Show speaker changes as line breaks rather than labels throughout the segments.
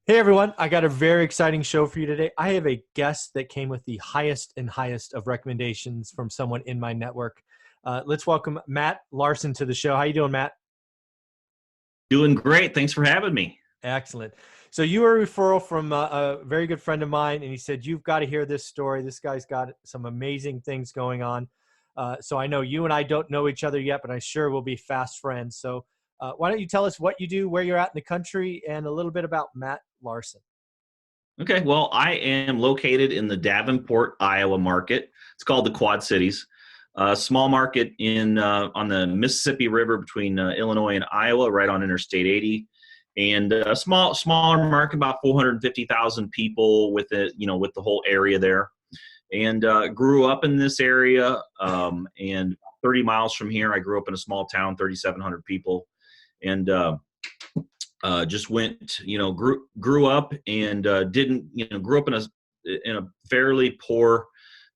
Hey everyone, I got a very exciting show for you today. I have a guest that came with the highest and highest of recommendations from someone in my network. Let's welcome Matt Larson to the show. How you doing, Matt?
Doing great. Thanks for having me.
Excellent. So you were a referral from a very good friend of mine, and he said, you've got to hear this story. This guy's got some amazing things going on. So I know you and I don't know each other yet, but I'm sure we'll be fast friends. So why don't you tell us what you do, where you're at in the country, and a little bit about Matt Larson?
Okay, well, I am located in the Davenport, Iowa market. It's called the Quad Cities, a small market in on the Mississippi River between Illinois and Iowa, right on Interstate 80, and a smaller market, about 450,000 people with it, with the whole area there. And grew up in this area, and 30 miles from here, I grew up in a small town, 3,700 people, and just went, grew up and grew up in a fairly poor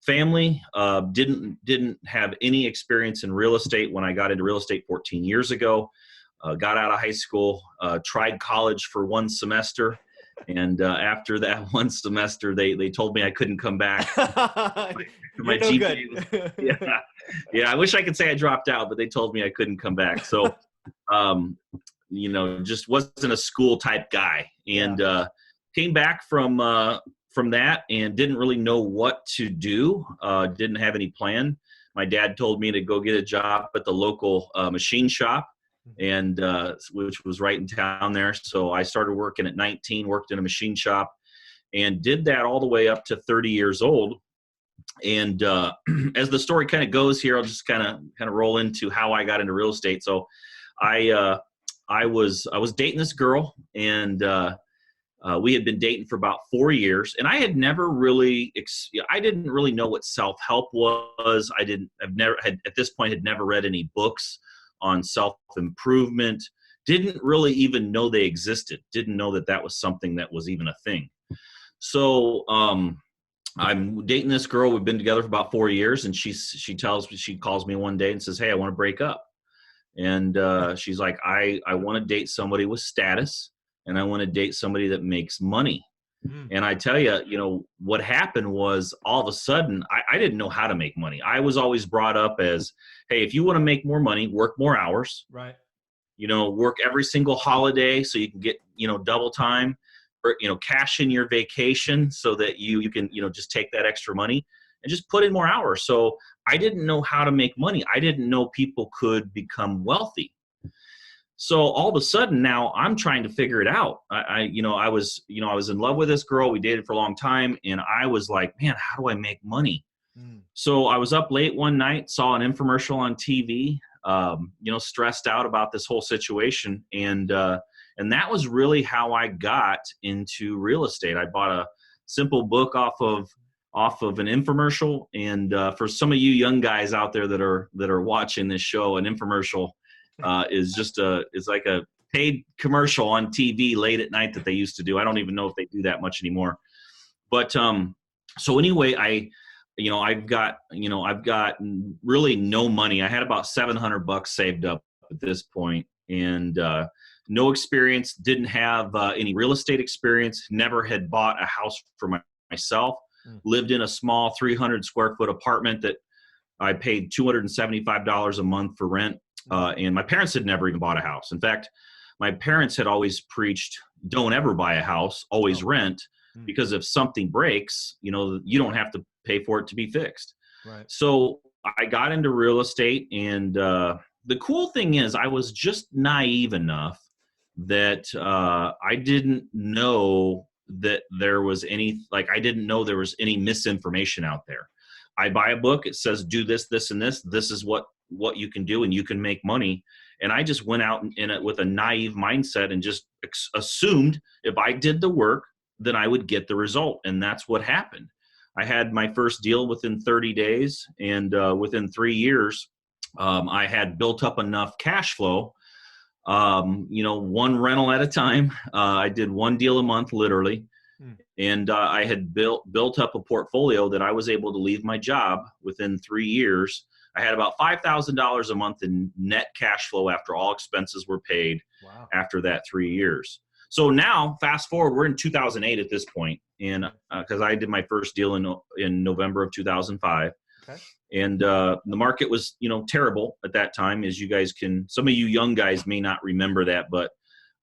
family. Didn't have any experience in real estate when I got into real estate 14 years ago. Got out of high school, tried college for one semester, and after that one semester, they told me I couldn't come back. My
You're no
GPA was,
good.
yeah, yeah. I wish I could say I dropped out, but they told me I couldn't come back. So. Um, just wasn't a school type guy, and came back from that and didn't really know what to do. Didn't have any plan. My dad told me to go get a job at the local machine shop, and which was right in town there. So I started working at 19, worked in a machine shop, and did that all the way up to 30 years old. And as the story kind of goes here, I'll just kind of roll into how I got into real estate. So I was dating this girl, and we had been dating for about 4 years, and I had never really I didn't really know what self-help was. I've never had at this point had never read any books on self-improvement. Didn't really even know they existed. Didn't know that was something that was even a thing. So I'm dating this girl. We've been together for about 4 years, and she calls me one day and says, "Hey, I want to break up." And she's like, I want to date somebody with status, and I want to date somebody that makes money. And I tell you, what happened was all of a sudden, I didn't know how to make money. I was always brought up as, hey, if you want to make more money, work more hours,
Right.
Work every single holiday so you can get, double time, or, cash in your vacation so that you can, just take that extra money and just put in more hours. So I didn't know how to make money. I didn't know people could become wealthy. So all of a sudden now I'm trying to figure it out. I was in love with this girl. We dated for a long time, and I was like, man, how do I make money? So I was up late one night, saw an infomercial on TV, stressed out about this whole situation. And that was really how I got into real estate. I bought a simple book off of an infomercial. And for some of you young guys out there that are watching this show, an infomercial is like a paid commercial on TV late at night that they used to do. I don't even know if they do that much anymore. But so anyway, I've got really no money. I had about $700 saved up at this point, and no experience. Didn't have any real estate experience. Never had bought a house for myself. Lived in a small 300 square foot apartment that I paid $275 a month for rent. And my parents had never even bought a house. In fact, my parents had always preached, don't ever buy a house, always rent, because if something breaks, you don't have to pay for it to be fixed.
Right.
So I got into real estate, and the cool thing is I was just naive enough that I didn't know that there was I didn't know there was any misinformation out there. I buy a book, it says do this, this, and this. This is what you can do, and you can make money. And I just went out in it with a naive mindset and just assumed if I did the work, then I would get the result. And that's what happened. I had my first deal within 30 days, and within 3 years, I had built up enough cash flow, one rental at a time. I did one deal a month, literally. And I had built up a portfolio that I was able to leave my job within 3 years. I had about $5,000 a month in net cash flow after all expenses were paid.
Wow.
After that 3 years. So now, fast forward, we're in 2008 at this point, and because I did my first deal in November of 2005,
Okay.
and the market was, terrible at that time, as you guys some of you young guys may not remember that, but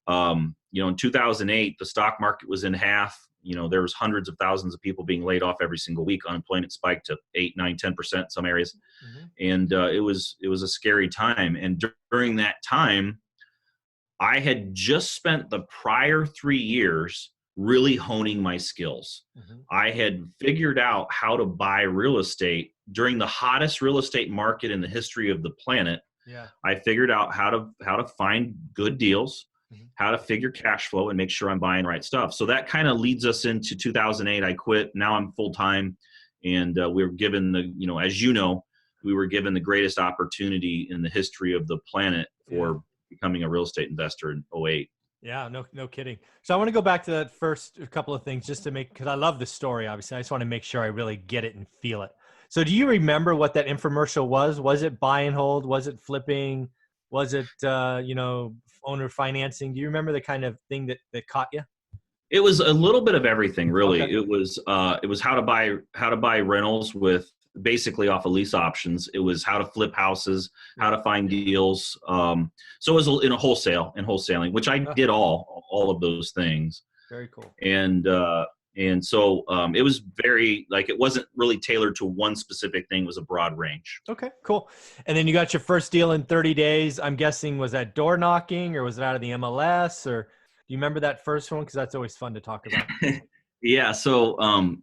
in 2008, the stock market was in half. There was hundreds of thousands of people being laid off every single week. Unemployment spiked to 8, 9, 10% in some areas, and it was a scary time. And during that time, I had just spent the prior 3 years really honing my skills. I had figured out how to buy real estate during the hottest real estate market in the history of the planet.
Yeah.
I figured out how to find good deals, how to figure cash flow and make sure I'm buying the right stuff. So that kind of leads us into 2008. I quit. Now I'm full time, and we were given we were given the greatest opportunity in the history of the planet for becoming a real estate investor in 2008.
Yeah, no kidding. So I want to go back to that first couple of things just to because I love this story, obviously. I just want to make sure I really get it and feel it. So do you remember what that infomercial was? Was it buy and hold? Was it flipping? Was it, owner financing? Do you remember the kind of thing that caught you?
It was a little bit of everything, really.
Okay.
It was how to buy rentals with basically off of lease options. It was how to flip houses, how to find deals. So it was in wholesaling, which I did all of those things.
Very cool.
And so it was very, it wasn't really tailored to one specific thing. It was a broad range.
Okay, cool. And then you got your first deal in 30 days. I'm guessing, was that door knocking or was it out of the MLS, or do you remember that first one? Because that's always fun to talk about.
Yeah. So,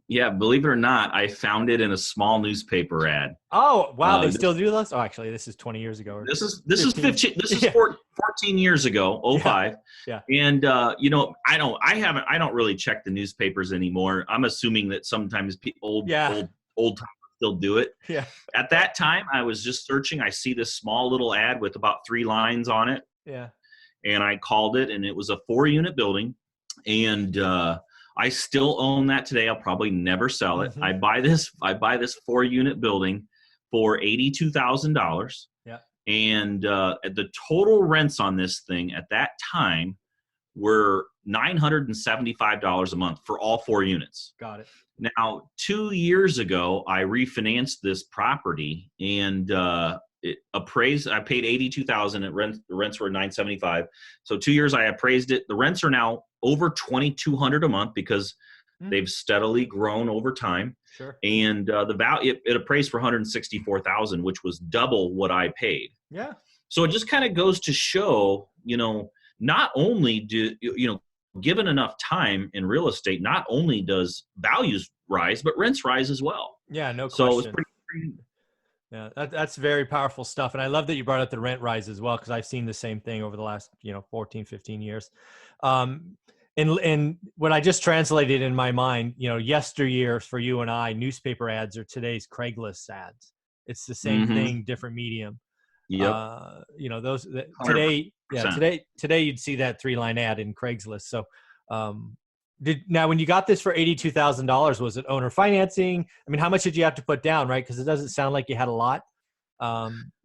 believe it or not, I found it in a small newspaper ad.
Oh, wow. They still do this? Oh, actually, this is 20 years ago.
This is 14 years ago, 05.
Yeah.
And, I don't really check the newspapers anymore. I'm assuming that sometimes old timers still do it.
Yeah.
At that time, I was just searching. I see this small little ad with about 3 lines on it.
Yeah.
And I called it, and it was a 4-unit building. And, I still own that today. I'll probably never sell it. I buy this 4-unit building for $82,000.
Yeah.
And the total rents on this thing at that time were $975 a month for all 4 units.
Got it.
Now, 2 years ago, I refinanced this property, and it appraised. I paid $82,000. The rents were $975. So 2 years, I appraised it. The rents are now over $2,200 a month because they've steadily grown over time.
Sure.
And the value it appraised for $164,000, which was double what I paid.
Yeah.
So it just kind of goes to show, not only given enough time in real estate, not only does values rise, but rents rise as well.
Yeah, no question.
So it was pretty.
Yeah, that's very powerful stuff. And I love that you brought up the rent rise as well, because I've seen the same thing over the last, 14, 15 years. And what I just translated in my mind, yesteryear for you and I, newspaper ads are today's Craigslist ads. It's the same thing, different medium.
Yep.
Today you'd see that 3-line ad in Craigslist. So, now when you got this for $82,000, was it owner financing? I mean, how much did you have to put down, right? Because it doesn't sound like you had a lot.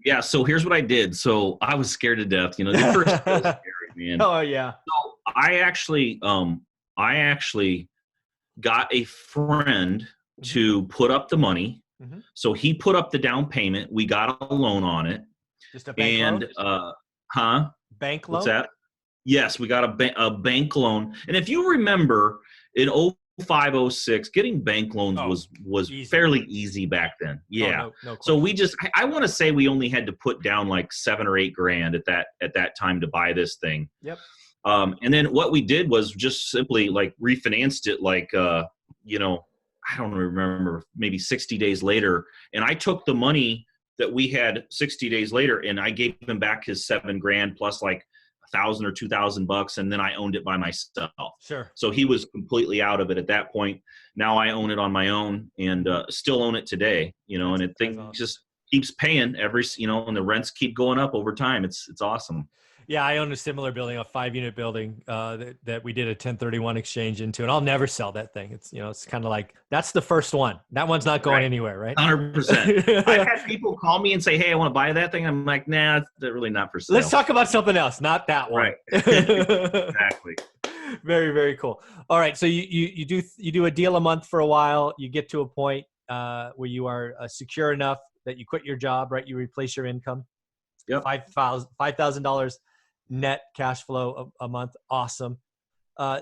Yeah. So here's what I did. So I was scared to death. The first deal was scary, man.
Oh yeah.
So I actually got a friend to put up the money. So he put up the down payment. We got a loan on it.
Just a bank loan? Bank loan?
What's that? Yes, we got a bank loan. And if you remember, in 05, 06, getting bank loans was
easy.
Fairly easy back then. Yeah.
No
So we I want to say we only had to put down like $7 or $8 grand at that time to buy this thing.
Yep.
And then what we did was just simply refinanced it I don't remember, maybe 60 days later. And I took the money that we had 60 days later, and I gave him back his $7 grand plus $1,000 or $2,000, and then I owned it by myself.
Sure.
So he was completely out of it at that point. Now I own it on my own, and still own it today. And it awesome. Just keeps paying and the rents keep going up over time. It's awesome.
Yeah, I own a similar building, a 5-unit building that we did a 1031 exchange into, and I'll never sell that thing. It's it's kind of like that's the first one. That one's not going anywhere, right?
100%. I've had people call me and say, "Hey, I want to buy that thing." I'm like, "Nah, it's really not for sale."
Let's talk about something else, not that one.
Right. Exactly.
Very, very cool. All right. So you do a deal a month for a while. You get to a point where you are secure enough that you quit your job, right? You replace your income.
Yep.
$5,000 net cash flow a month. Awesome.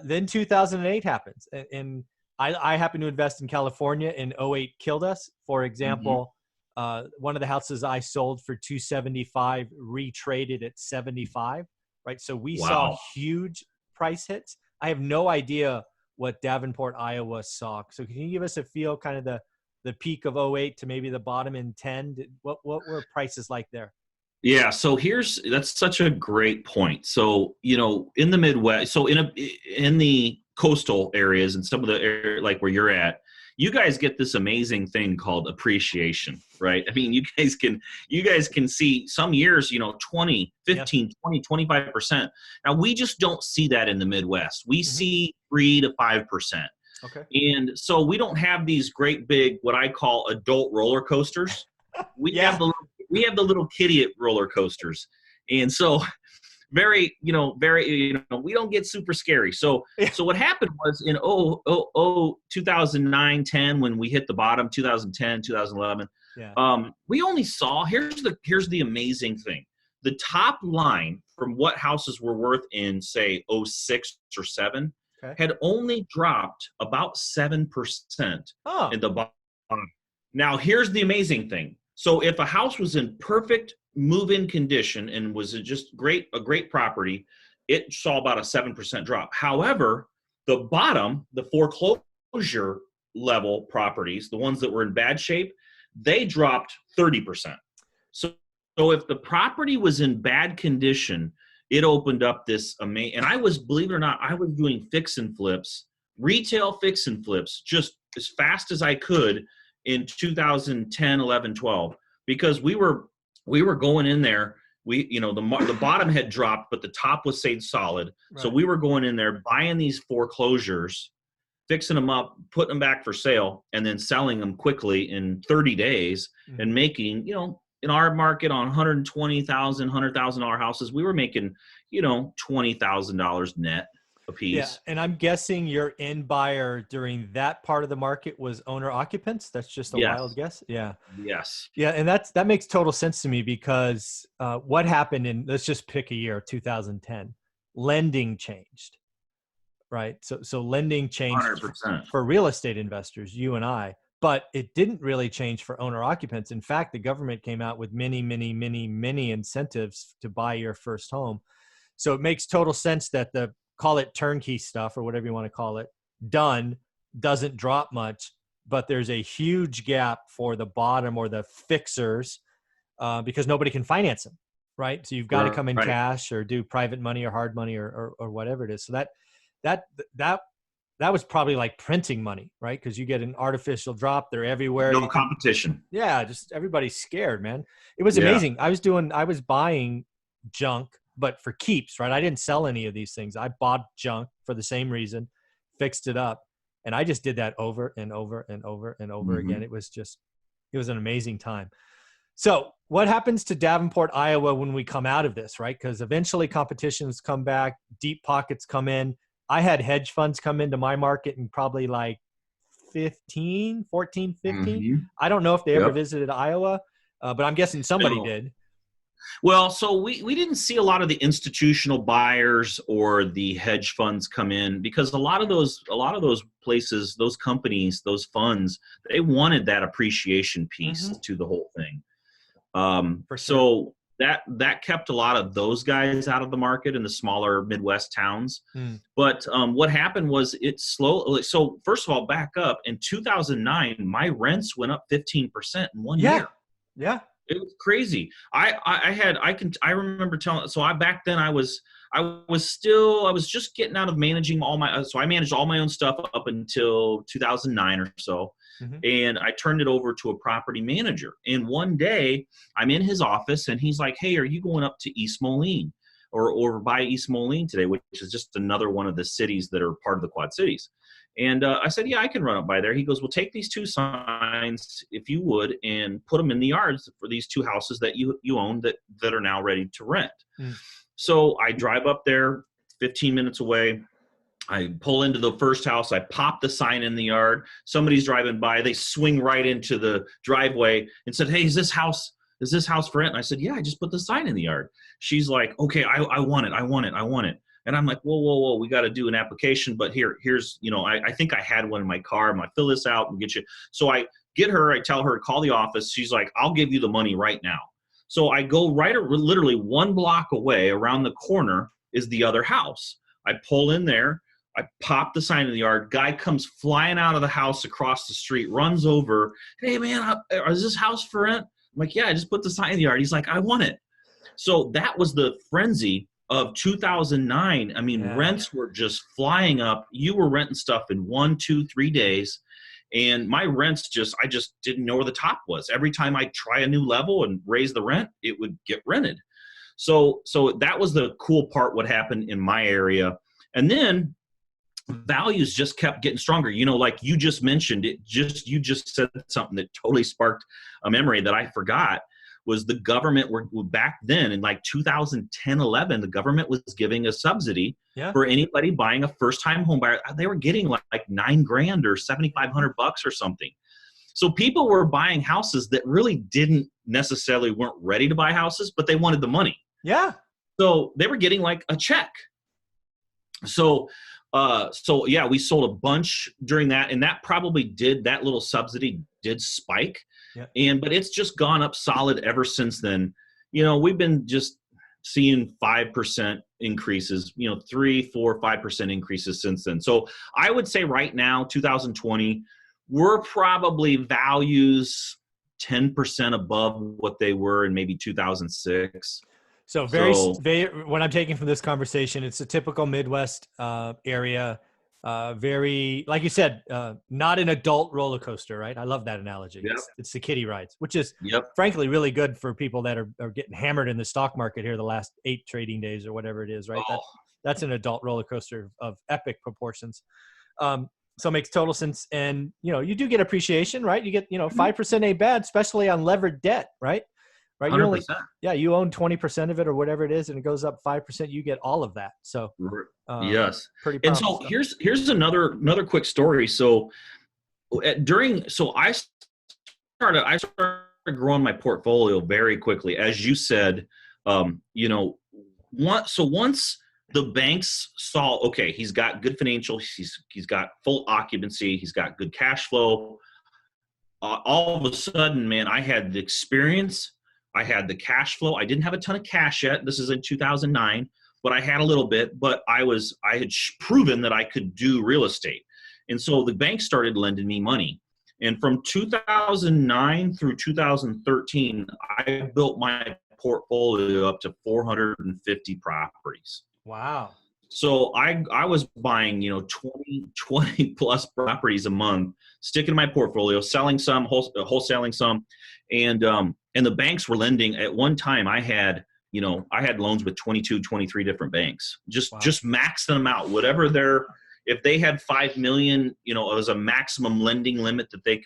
Then 2008 happens, and I happen to invest in California, and '08 killed us. For
Hmm.
example, one of the houses I sold for 275 retraded at 75, right? So we saw
Wow.
huge price hits. I have no idea what Davenport, Iowa saw. So can you give us a feel, kind of the peak of '08 to maybe the bottom in 10? What were prices like there?
Yeah, so that's such a great point. So, in the Midwest, so in the coastal areas and some of the area like where you're at, you guys get this amazing thing called appreciation, right? I mean, you guys can see some years, 20,
Yes.
15, 20, 25%. Now, we just don't see that in the Midwest. We
Hmm.
see 3 to 5%.
Okay.
And so we don't have these great big, what I call adult roller coasters. We have
Yeah.
the little kitty roller coasters, and so we don't get super scary. So what happened was in 2009, 10, when we hit the bottom, 2010, 2011,
Yeah.
we only saw, here's the amazing thing. The top line from what houses were worth in, say, '06 or 7
Okay.
had only dropped about 7%
Oh.
in the bottom. Now, here's the amazing thing. So if a house was in perfect move-in condition and was just a great property, it saw about a 7% drop. However, the bottom, the foreclosure level properties, the ones that were in bad shape, they dropped 30%. So if the property was in bad condition, it opened up this amazing, and believe it or not, I was doing fix and flips, retail fix and flips, just as fast as I could in 2010, 11, 12, because we were going in there. The bottom had dropped, but the top was stayed solid. So
Right.
we were going in there, buying these foreclosures, fixing them up, putting them back for sale, and then selling them quickly in 30 days
Mhm.
and making, in our market on $120,000 houses, we were making, $20,000 net a
Yeah,
piece.
and I'm guessing your end buyer during that part of the market was owner occupants. That's just a wild
Yes.
guess. Yeah,
Yes.
yeah, and that makes total sense to me because what happened in, let's just pick a year, 2010, lending changed, right? So lending changed
100%.
for real estate investors, you and I, but it didn't really change for owner occupants. In fact, the government came out with many, many, many, many incentives to buy your first home. So it makes total sense that the, call it turnkey stuff or whatever you want to call it, done, doesn't drop much, but there's a huge gap for the bottom or the fixers because nobody can finance them, right? So you've got to come in
Right.
cash or do private money or hard money or whatever it is. So that that that was probably like printing money, right? Because you get an artificial drop, they're everywhere.
No
You can,
competition.
yeah, just everybody's scared, man. It was
Yeah.
amazing. I was buying junk, but for keeps, right? I didn't sell any of these things. I bought junk for the same reason, fixed it up, and I just did that over and over and over and over again.
Hmm.
It was an amazing time. So what happens to Davenport, Iowa when we come out of this, right? Because eventually competitions come back, deep pockets come in. I had hedge funds come into my market in probably like 15.
Hmm.
I don't know if they ever
Yep.
visited Iowa, but I'm guessing somebody
No.
did.
Well, so we didn't see a lot of the institutional buyers or the hedge funds come in because a lot of those places, those companies, those funds, they wanted that appreciation piece
Hmm.
to the whole thing.
For sure.
So that kept a lot of those guys out of the market in the smaller Midwest towns.
Mm.
But what happened was it slow. So first of all, back up in 2009, my rents went up 15% in one
Yeah.
year.
Yeah.
It was crazy. I remember telling, so back then I was just getting out of managing so I managed all my own stuff up until 2009 or so.
Hmm.
And I turned it over to a property manager. And one day I'm in his office and he's like, "Hey, are you going up to East Moline or by East Moline today?" Which is just another one of the cities that are part of the Quad Cities. And I said, "Yeah, I can run up by there." He goes, "Well, take these two signs, if you would, and put them in the yards for these two houses that you own that are now ready to rent."
Mm.
So I drive up there, 15 minutes away. I pull into the first house. I pop the sign in the yard. Somebody's driving by. They swing right into the driveway and said, "Hey, is this house for rent?" And I said, "Yeah, I just put the sign in the yard." She's like, "Okay, I want it. I want it. I want it." And I'm like, whoa. We got to do an application. But here's, I think I had one in my car. I'm going to fill this out and get you. So I get her. I tell her to call the office. She's like, "I'll give you the money right now." So I go literally 1 block away. Around the corner is the other house. I pull in there. I pop the sign in the yard. Guy comes flying out of the house across the street, runs over. "Hey, man, is this house for rent?" I'm like, "Yeah, I just put the sign in the yard." He's like, "I want it." So that was the frenzy of 2009. I mean,
Yeah.
rents were just flying up. You were renting stuff in 1, 2, 3 days. And my rents I just didn't know where the top was. Every time I try a new level and raise the rent, it would get rented. So that was the cool part, what happened in my area. And then values just kept getting stronger. Like you just mentioned it, you just said something that totally sparked a memory that I forgot. Was the government were back then in like 2010, 11, the government was giving a subsidy for anybody buying a first-time home buyer. They were getting like $9,000 or $7,500 or something. So people were buying houses that really didn't necessarily weren't ready to buy houses, but they wanted the money.
Yeah.
So they were getting like a check. So yeah, we sold a bunch during that, and that little subsidy did spike.
Yeah.
But it's just gone up solid ever since then. We've been just seeing 5% increases, 3, 4, 5% increases since then. So I would say right now, 2020, we're probably values 10% above what they were in maybe 2006.
So very, what I'm taking from this conversation, it's a typical Midwest area. Very, like you said, not an adult roller coaster, right? I love that analogy.
Yep.
It's the kiddie rides, which is frankly really good for people that are getting hammered in the stock market here the last 8 trading days or whatever it is, right?
Oh.
That's an adult roller coaster of epic proportions. So it makes total sense. And, you do get appreciation, right? You get, 5% ain't bad, especially on levered debt, right? Right.
100%.
You own 20% of it or whatever it is, and it goes up 5%. You get all of that. So
yes.
Pretty
and so
stuff.
here's another quick story. So I started growing my portfolio very quickly. As you said, once the banks saw, okay, he's got good financial, he's got full occupancy, he's got good cash flow. All of a sudden, man, I had the experience. I had the cash flow. I didn't have a ton of cash yet. This is in 2009, but I had a little bit. But I had proven that I could do real estate, and so the bank started lending me money. And from 2009 through 2013, I built my portfolio up to 450 properties.
Wow.
So I was buying 20 plus properties a month, sticking in my portfolio, selling some, wholesaling some, and the banks were lending. At one time I had loans with 22, 23 different banks. Just max them out. Whatever if they had 5 million, it was a maximum lending limit that they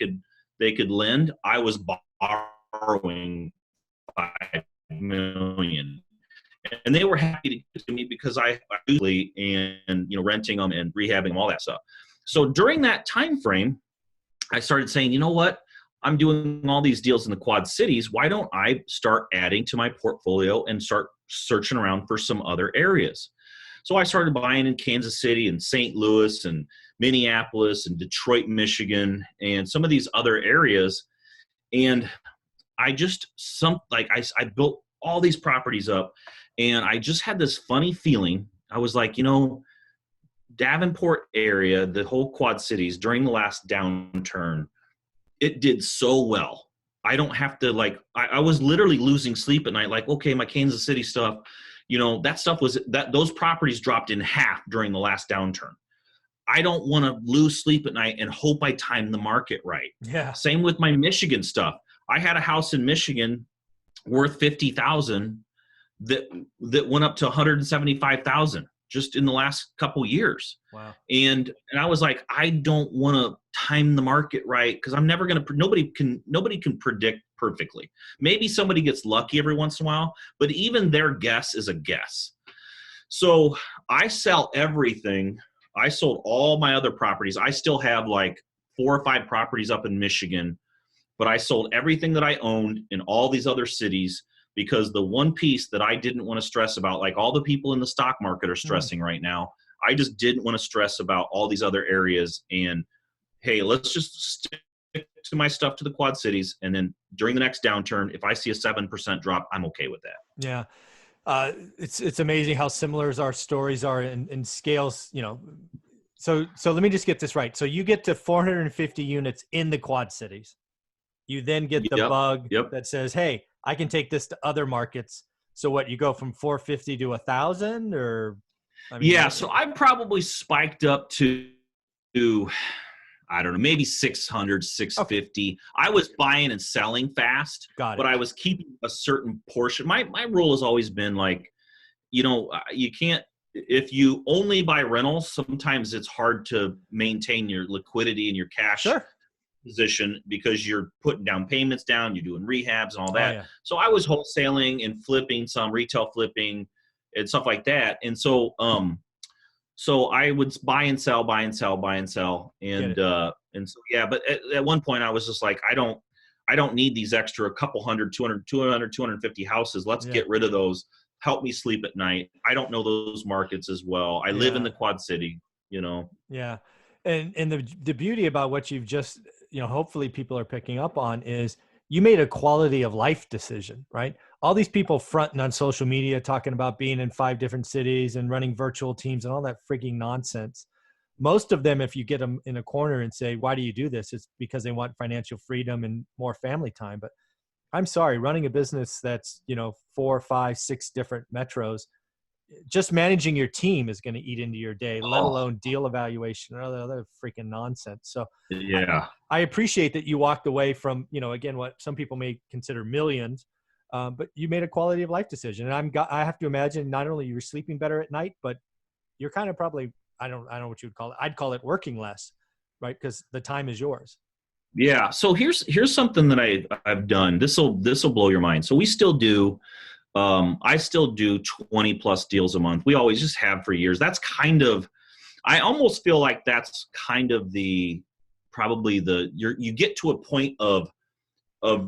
could lend. I was borrowing 5 million. And they were happy to give to me because I usually renting them and rehabbing them, all that stuff. So during that time frame, I started saying, you know what? I'm doing all these deals in the Quad Cities. Why don't I start adding to my portfolio and start searching around for some other areas? So I started buying in Kansas City and St. Louis and Minneapolis and Detroit, Michigan, and some of these other areas. And I built all these properties up. And I just had this funny feeling. I was like, Davenport area, the whole Quad Cities during the last downturn, it did so well. I don't have to I was literally losing sleep at night. Like, okay, my Kansas City stuff, those properties dropped in half during the last downturn. I don't want to lose sleep at night and hope I time the market right.
Yeah.
Same with my Michigan stuff. I had a house in Michigan worth $50,000 that went up to $175,000 just in the last couple years.
Wow.
And I was like, I don't want to time the market right, because I'm never going to, nobody can predict perfectly. Maybe somebody gets lucky every once in a while, but even their guess is a guess. So I sell everything I sold all my other properties. I still have like 4 or 5 properties up in Michigan, but I sold everything that I owned in all these other cities, because the one piece that I didn't want to stress about, like all the people in the stock market are
Mm.
stressing right now, I just didn't want to stress about all these other areas. And hey, let's just stick to my stuff to the Quad Cities. And then during the next downturn, if I see a 7% drop, I'm okay with that.
Yeah. It's amazing how similar our stories are in scales, you know. So let me just get this right. So you get to 450 units in the Quad Cities. You then get the
Yep.
bug
Yep.
that says, hey, I can take this to other markets. So what, you go from 450 to 1,000, or, I mean,
Yeah.
what?
So I probably spiked up to, I don't know, maybe 600,
Okay,
650. I was buying and selling fast,
got
but
it.
I was keeping a certain portion. My rule has always been like, you can't, if you only buy rentals, sometimes it's hard to maintain your liquidity and your cash
Sure.
position, because you're putting down payments down, you're doing rehabs and all
Oh
that.
yeah.
So I was wholesaling and flipping, some retail flipping and stuff like that. And so I would buy and sell, buy and sell, buy and sell.
Get it.
And so, yeah, but at one point I was just like, I don't need these extra couple hundred, 200, 200, 250 houses. Let's
Yeah.
get rid of those. Help me sleep at night. I don't know those markets as well. I live in
Yeah.
the Quad City, you know?
Yeah. And the beauty about what you've just, you know, hopefully people are picking up on is you made a quality of life decision, right? All these people fronting on social media talking about being in 5 different cities and running virtual teams and all that freaking nonsense. Most of them, if you get them in a corner and say, why do you do this? It's because they want financial freedom and more family time. But I'm sorry, running a business that's, you know, 4, 5, 6 different metros, just managing your team is going to eat into your day, let
Oh,
alone deal evaluation or other freaking nonsense. So I,
yeah.
I appreciate that you walked away from, you know, again, what some people may consider millions, but you made a quality of life decision. And I have to imagine not only you're sleeping better at night, but you're kind of probably, I don't know what you would call it. I'd call it working less, right? Because the time is yours.
Yeah. So here's something that I've done. This'll blow your mind. So we still do, I still do 20 plus deals a month. We always just have for years. That's kind of, I almost feel like that's kind of probably you get to a point of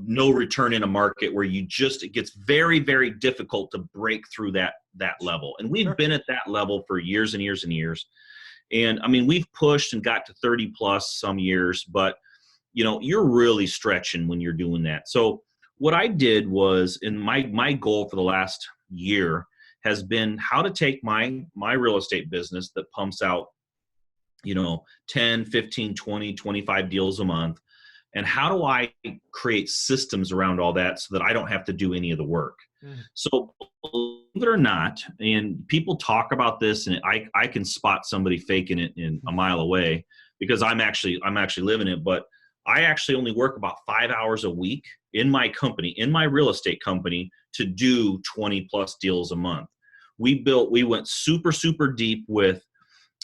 no return in a market where it gets very, very difficult to break through that level. And we've
Sure.
been at that level for years and years and years. And I mean, we've pushed and got to 30 plus some years, but you're really stretching when you're doing that. So what I did was, in my goal for the last year has been how to take my real estate business that pumps out, 10, 15, 20, 25 deals a month. And how do I create systems around all that so that I don't have to do any of the work?
Mm.
So believe it or not, and people talk about this, and I can spot somebody faking it in a mile away, because I'm actually living it. But I actually only work about 5 hours a week in my company, in my real estate company, to do 20 plus deals a month. We went super, super deep with,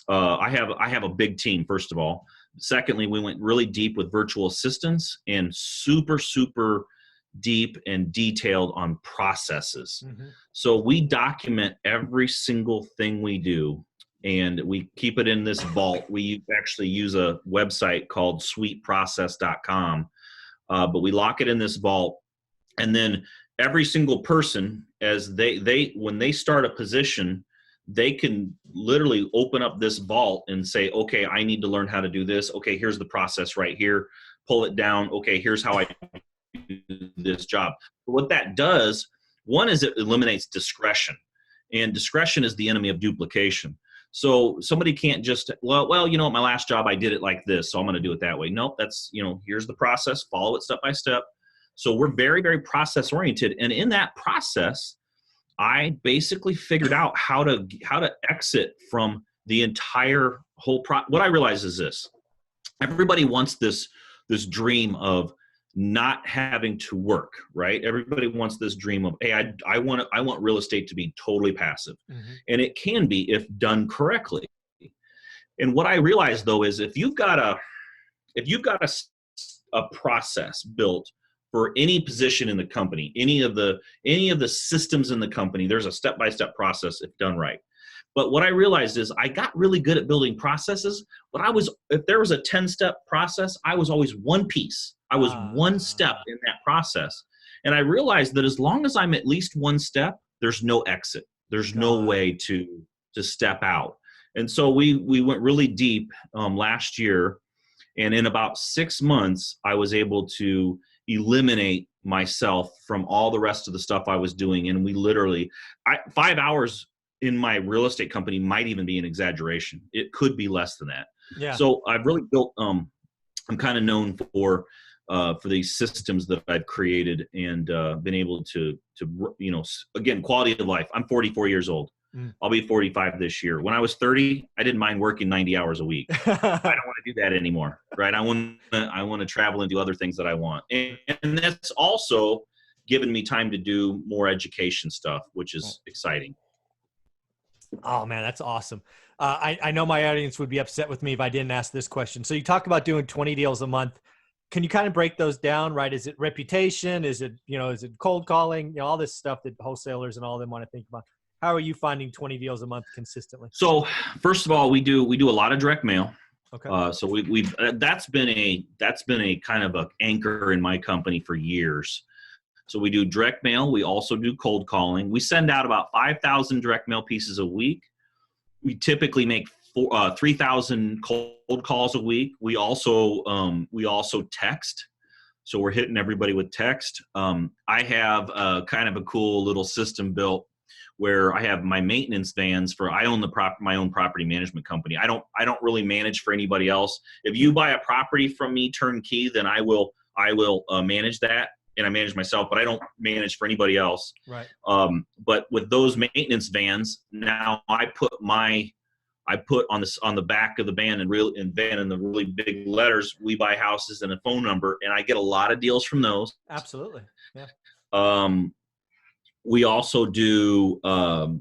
I have a big team, first of all. Secondly, we went really deep with virtual assistants, and super, super deep and detailed on processes.
Mm-hmm.
So we document every single thing we do, and we keep it in this vault. We actually use a website called sweetprocess.com, but we lock it in this vault. And then every single person, as when they start a position, they can literally open up this vault and say, okay, I need to learn how to do this. Okay, here's the process right here. Pull it down. Okay, here's how I do this job. But what that does, one, is it eliminates discretion. And discretion is the enemy of duplication. So somebody can't just, well, my last job, I did it like this, so I'm going to do it that way. Nope, that's, here's the process, follow it step by step. So we're very, very process oriented. And in that process, I basically figured out how to exit from the entire whole what I realize is this: everybody wants this dream of not having to work, right? Everybody wants this dream of, hey, I want real estate to be totally passive.
Mm-hmm.
And it can be if done correctly. And what I realized, though, is if you've got a process built for any position in the company, any of the systems in the company, there's a step-by-step process if done right. But what I realized is I got really good at building processes, but if there was a 10-step process, I was always one piece. I was one step in that process. And I realized that as long as I'm at least one step, there's no exit. There's no way to step out. And so we went really deep last year, and in about 6 months, I was able to eliminate myself from all the rest of the stuff I was doing. And we literally, 5 hours in my real estate company might even be an exaggeration. It could be less than that.
Yeah.
So I've really built, I'm kind of known for these systems that I've created, and been able to, again, quality of life. I'm 44 years old. I'll be 45 this year. When I was 30, I didn't mind working 90 hours a week. I don't want to do that anymore, right? I want to travel and do other things that I want. And that's also given me time to do more education stuff, which is exciting.
Oh man, that's awesome. I know my audience would be upset with me if I didn't ask this question. So you talk about doing 20 deals a month. Can you kind of break those down, right? Is it reputation? Is it cold calling? All this stuff that wholesalers and all of them want to think about. How are you finding 20 deals a month consistently?
So first of all, we do a lot of direct mail.
Okay.
So we've that's been a kind of an anchor in my company for years. So we do direct mail. We also do cold calling. We send out about 5,000 direct mail pieces a week. We typically make 3,000 cold calls a week. We also text. So we're hitting everybody with text. I have kind of a cool little system built where I have my maintenance vans I own my own property management company. I don't really manage for anybody else. If you buy a property from me turnkey, then I will manage that, and I manage myself, but I don't manage for anybody else.
Right.
But with those maintenance vans, now I put on the back of the van in the really big letters, "We buy houses," and a phone number, and I get a lot of deals from those.
Absolutely. Yeah.
We also do. I've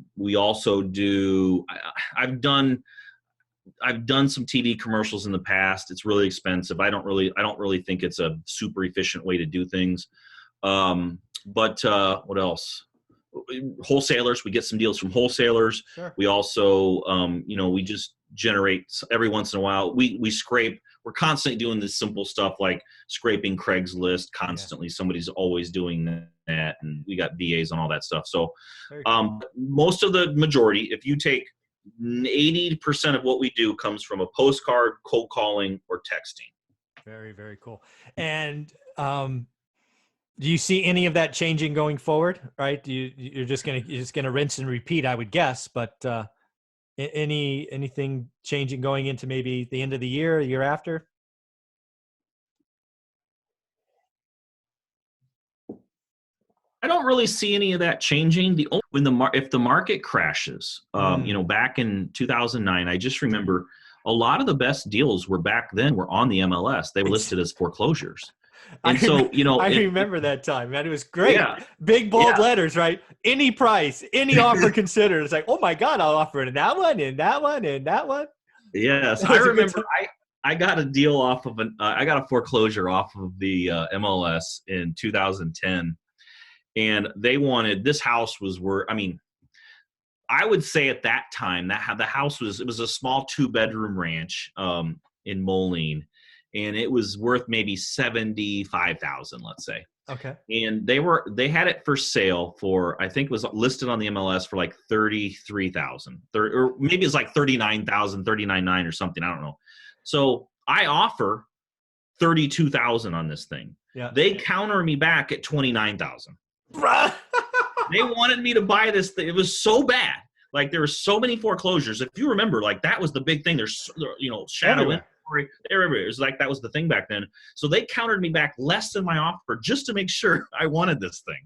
done some TV commercials in the past. It's really expensive. I don't really think it's a super efficient way to do things. But what else? Wholesalers. We get some deals from wholesalers.
Sure.
We also, we just generate every once in a while. We scrape. We're constantly doing this simple stuff like scraping Craigslist constantly. Yeah. Somebody's always doing that, and we got VAs on all that stuff. So most of the majority, if you take 80% of what we do, comes from a postcard, cold calling, or texting.
Very, very cool. And do you see any of that changing going forward? Right? You're just gonna rinse and repeat, I would guess. But anything changing going into maybe the end of the year after?
I don't really see any of that changing. If the market crashes, back in 2009, I just remember a lot of the best deals were on the MLS. They were listed as foreclosures. And
I remember that time, man. It was great.
Yeah,
big bold letters, right? Any price, any offer considered. It's like, oh my God, I'll offer it in that one, and that one, and that one.
Yes, I remember. I got a deal off of I got a foreclosure off of the MLS in 2010. And they wanted, this house was worth, I would say at that time that the house was a small 2-bedroom ranch in Moline, and it was worth maybe $75,000, let's say.
Okay.
And they had it for sale for, I think it was listed on the MLS for like $33,000, or maybe it's like $39,000, $39,900 or something. I don't know. So I offer $32,000 on this thing.
Yeah.
They counter me back at $29,000. They wanted me to buy this thing. It was so bad. Like, there were so many foreclosures. If you remember, like, that was the big thing. There's, shadow inventory everywhere. It was like, that was the thing back then. So they countered me back less than my offer just to make sure I wanted this thing.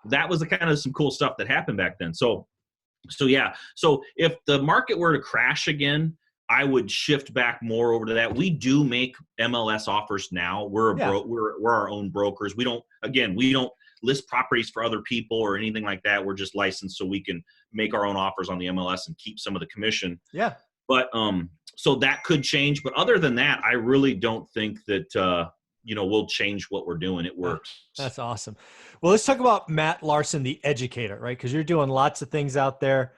That was the kind of some cool stuff that happened back then. So yeah. So if the market were to crash again, I would shift back more over to that. We do make MLS offers now. We're our own brokers. We don't list properties for other people or anything like that. We're just licensed so we can make our own offers on the MLS and keep some of the commission.
Yeah.
But so that could change. But other than that, I really don't think that we'll change what we're doing. It works.
That's awesome. Well, let's talk about Matt Larson, the educator, right? Because you're doing lots of things out there.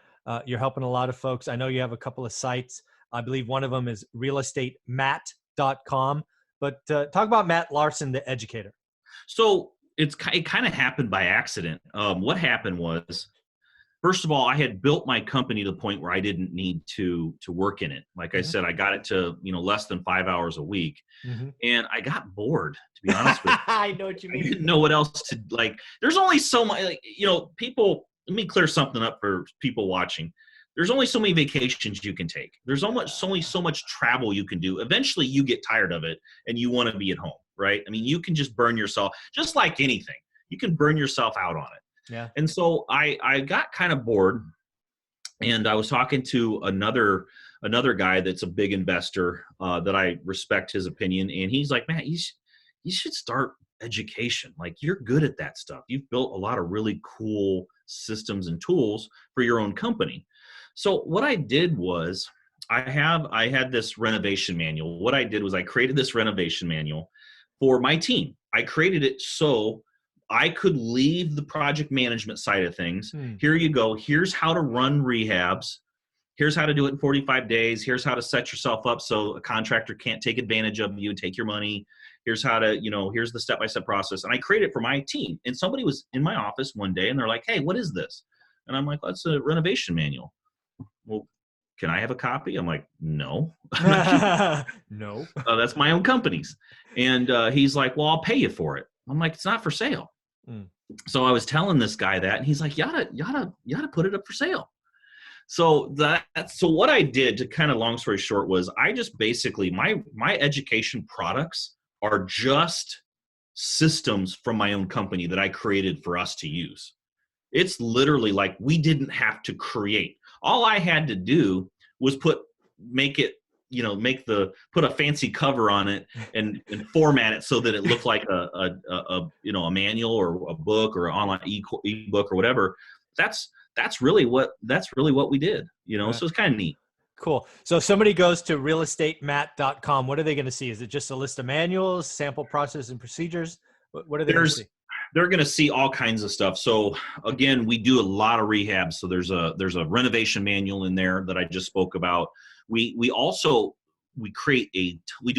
You're helping a lot of folks. I know you have a couple of sites. I believe one of them is realestatemat.com. But talk about Matt Larson, the educator.
So it kind of happened by accident. What happened was, first of all, I had built my company to the point where I didn't need to work in it. Like I
Mm-hmm.
said, I got it to less than 5 hours a week,
Mm-hmm.
and I got bored. To be honest with you,
I know what you
I
mean.
didn't know what else to like. There's only so much. Like, people. Let me clear something up for people watching. There's only so many vacations you can take. There's only so much travel you can do. Eventually, you get tired of it and you want to be at home, right? I mean, you can just burn yourself, just like anything. You can burn yourself out on it.
Yeah.
And so I got kind of bored, and I was talking to another guy that's a big investor that I respect his opinion, and he's like, "Matt, you should start education. Like, you're good at that stuff. You've built a lot of really cool systems and tools for your own company." So what I did was I had this renovation manual. What I did was I created this renovation manual for my team. I created it so I could leave the project management side of things.
Hmm.
Here you go. Here's how to run rehabs. Here's how to do it in 45 days. Here's how to set yourself up so a contractor can't take advantage of you and take your money. Here's how to, here's the step-by-step process. And I created it for my team. And somebody was in my office one day and they're like, "Hey, what is this?" And I'm like, "Well, it's a renovation manual." "Well, can I have a copy?" I'm like, "No, I'm not keeping it.
No.
That's my own company's." And he's like, "Well, I'll pay you for it." I'm like, "It's not for sale."
Mm.
So I was telling this guy that, and he's like, "You oughta put it up for sale." So so what I did, to kind of long story short, was I just basically, my education products are just systems from my own company that I created for us to use. It's literally like we didn't have to create. All I had to do was put a fancy cover on it and format it so that it looked like a manual or a book or an online ebook or whatever. That's really what we did.
Right.
So it's kind of neat.
Cool. So if somebody goes to realestatemat.com, what are they going to see? Is it just a list of manuals, sample process and procedures? What are they going to see?
They're going to see all kinds of stuff. So again, we do a lot of rehab. So there's a renovation manual in there that I just spoke about. We do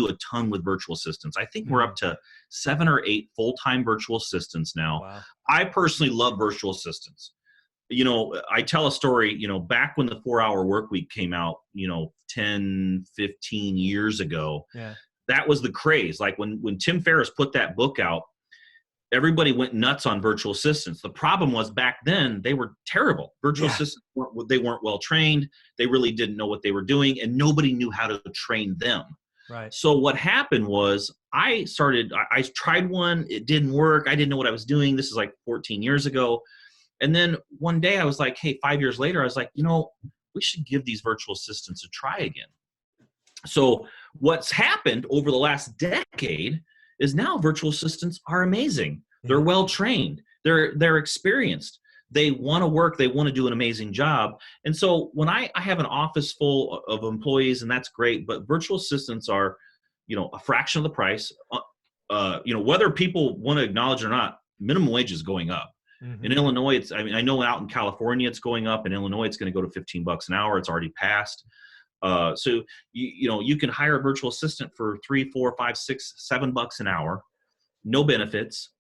a ton with virtual assistants. I think we're up to 7 or 8 full-time virtual assistants now.
Wow.
I personally love virtual assistants. I tell a story, back when the 4-hour work week came out, 10, 15 years ago,
Yeah.
that was the craze. Like when Tim Ferriss put that book out, everybody went nuts on virtual assistants. The problem was back then they were terrible. Virtual assistants weren't well trained. They really didn't know what they were doing, and nobody knew how to train them.
Right.
So what happened was I tried one. It didn't work. I didn't know what I was doing. This is like 14 years ago. And then one day I was like, hey, 5 years later, I was like, we should give these virtual assistants a try again. So what's happened over the last decade is now virtual assistants are amazing. They're well trained. They're experienced. They want to work. They want to do an amazing job. And so when I have an office full of employees, and that's great, but virtual assistants are, a fraction of the price. Whether people want to acknowledge it or not, minimum wage is going up. In Illinois, I know out in California it's going up. In Illinois, it's going to go to $15 an hour. It's already passed. So you can hire a virtual assistant for $3, $4, $5, $6, $7 an hour, no benefits.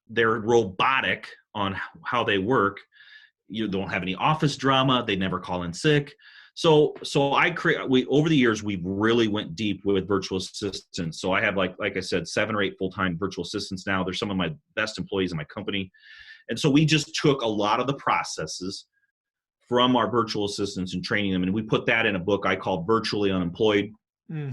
They're robotic on how they work. You don't have any office drama. They never call in sick. So over the years, we really went deep with virtual assistants. So I have like I said, 7 or 8 full-time virtual assistants now. They're some of my best employees in my company. And so we just took a lot of the processes from our virtual assistants and training them. And we put that in a book I call Virtually Unemployed.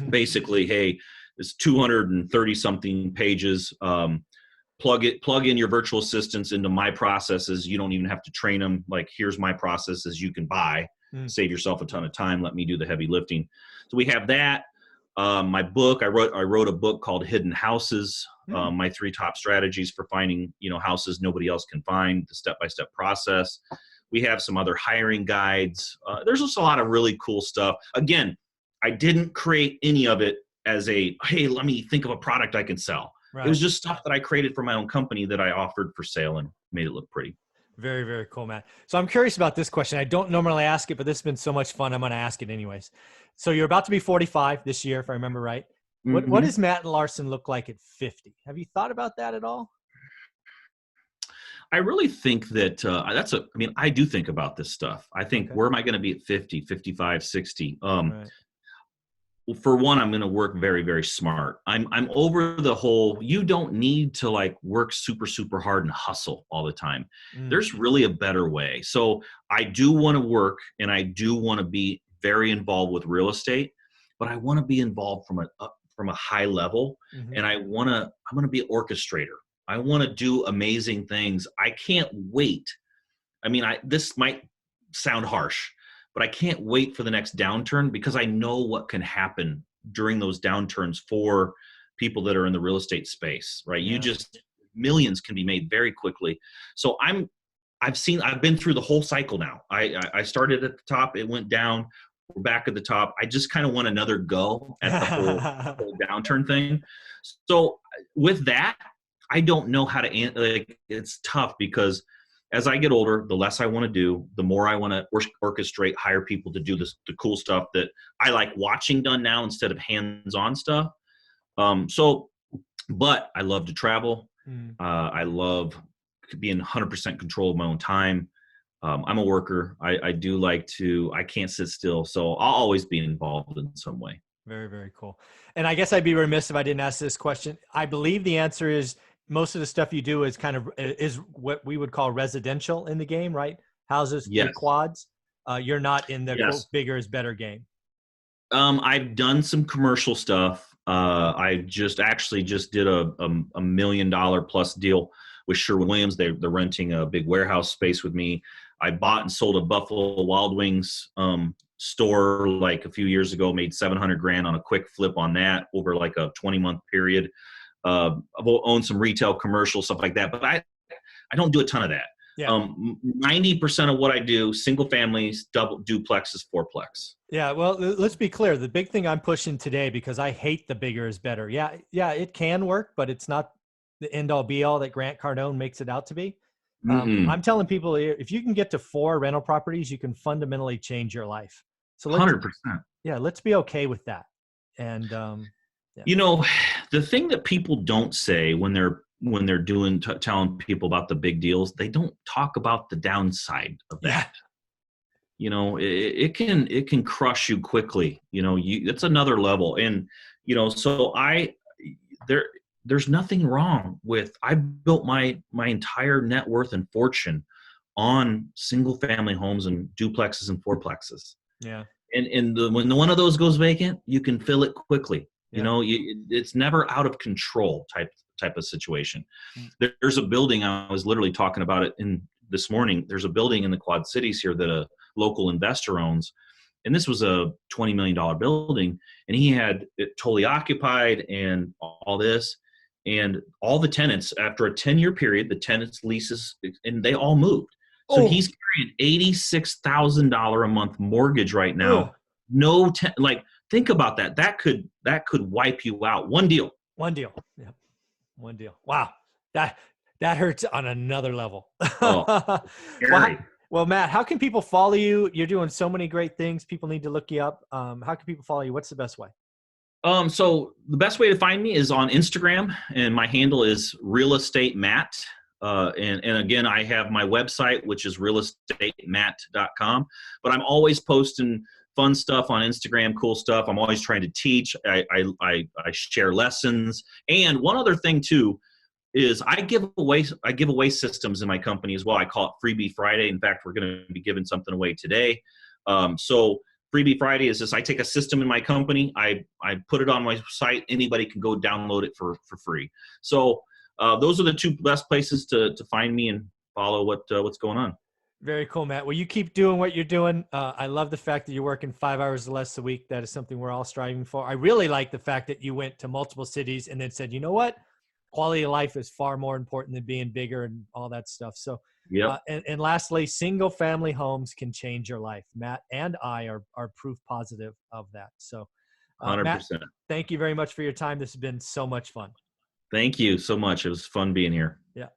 Basically, hey, it's 230 something pages. Plug in your virtual assistants into my processes. You don't even have to train them. Like, here's my processes you can buy. Save yourself a ton of time. Let me do the heavy lifting. So we have that. My book, I wrote a book called Hidden Houses. My 3 top strategies for finding, houses nobody else can find, the step-by-step process. We have some other hiring guides. There's just a lot of really cool stuff. Again, I didn't create any of it as hey, let me think of a product I can sell. Right. It was just stuff that I created for my own company that I offered for sale and made it look pretty.
Very, very cool, Matt. So I'm curious about this question. I don't normally ask it, but this has been so much fun. I'm going to ask it anyways. So you're about to be 45 this year, if I remember right. What
Hmm.
does Matt Larson look like at 50? Have you thought about that at all?
I really think that I mean, I do think about this stuff. I think,
Okay.
where am I going to be at 50, 55, 60?
Right.
Well, for one, I'm going to work very, very smart. I'm over the whole, you don't need to like work super, super hard and hustle all the time.
Mm,
There's really a better way. So I do want to work, and I do want to be very involved with real estate, but I want to be involved from a high level,
hmm
and I'm going to be an orchestrator. I want to do amazing things. I can't wait. I mean, this might sound harsh, but I can't wait for the next downturn, because I know what can happen during those downturns for people that are in the real estate space, right? You
Yeah.
just, millions can be made very quickly. So I've been through the whole cycle now. I started at the top, it went down, we're back at the top. I just kind of want another go at the whole downturn thing. So with that, I don't know how to like, it's tough, because as I get older, the less I want to do, the more I want to orchestrate, hire people to do the cool stuff that I like watching done now instead of hands-on stuff. So, but I love to travel.
Mm,
I love being 100% control of my own time. I'm a worker. I do like to, I can't sit still. So I'll always be involved in some way.
very, very cool. And I guess I'd be remiss if I didn't ask this question. I believe the answer is most of the stuff you do is is what we would call residential in the game, right? Houses, few
Yes.
quads. You're not in the quote
Yes.
bigger is better game.
I've done some commercial stuff. I just did a $1 million plus deal with Sherwin-Williams. They're renting a big warehouse space with me. I bought and sold a Buffalo Wild Wings store like a few years ago. Made 700 grand on a quick flip on that over like a 20-month period. I've owned some retail, commercial stuff like that, but I don't do a ton of that.
Yeah.
90% of what I do, single families, double duplexes, fourplex.
Yeah, well, let's be clear. The big thing I'm pushing today, because I hate the bigger is better. Yeah, yeah, it can work, but it's not the end all be all that Grant Cardone makes it out to be.
Mm-mm.
I'm telling people, if you can get to 4 rental properties, you can fundamentally change your life. So
100%.
let's be okay with that. And yeah,
You know, the thing that people don't say when they're doing telling people about the big deals, they don't talk about the downside of
yeah,
that. You know, it can crush you quickly. You know, it's another level. And so there there's nothing wrong with, I built my entire net worth and fortune on single family homes and duplexes and fourplexes.
yeah,
And when one of those goes vacant, you can fill it quickly.
yeah.
It's never out of control type of situation.
Mm.
There's a building, I was literally talking about it in this morning. There's a building in the Quad Cities here that a local investor owns, and this was a $20 million building, and he had it totally occupied and all this, and all the tenants, after a 10-year period, the tenants leases, and they all moved. So
Oh,
he's carrying $86,000 a month mortgage right now.
ugh,
Like, think about that. That could wipe you out. One deal.
one deal. Yeah, one deal. Wow, that that hurts on another level.
Oh,
well,
scary.
well, Matt, how can people follow you? You're doing so many great things. People need to look you up. How can people follow you? What's the best way?
So the best way to find me is on Instagram, and my handle is Real Estate Matt. And again, I have my website, which is realestatemat.com. But I'm always posting fun stuff on Instagram, cool stuff. I'm always trying to teach. I share lessons. And one other thing too is I give away systems in my company as well. I call it Freebie Friday. In fact, we're going to be giving something away today. So Freebie Friday is just, I take a system in my company, I put it on my site. Anybody can go download it for free. So those are the two best places to find me and follow what's going on.
Very cool, Matt. Well, you keep doing what you're doing. I love the fact that you're working 5 hours less a week. That is something we're all striving for. I really like the fact that you went to multiple cities and then said, you know what? Quality of life is far more important than being bigger and all that stuff. So,
Yep,
and lastly, single family homes can change your life. Matt and I are proof positive of that. So, Matt,
100%.
thank you very much for your time. This has been so much fun.
Thank you so much. It was fun being here.
Yeah.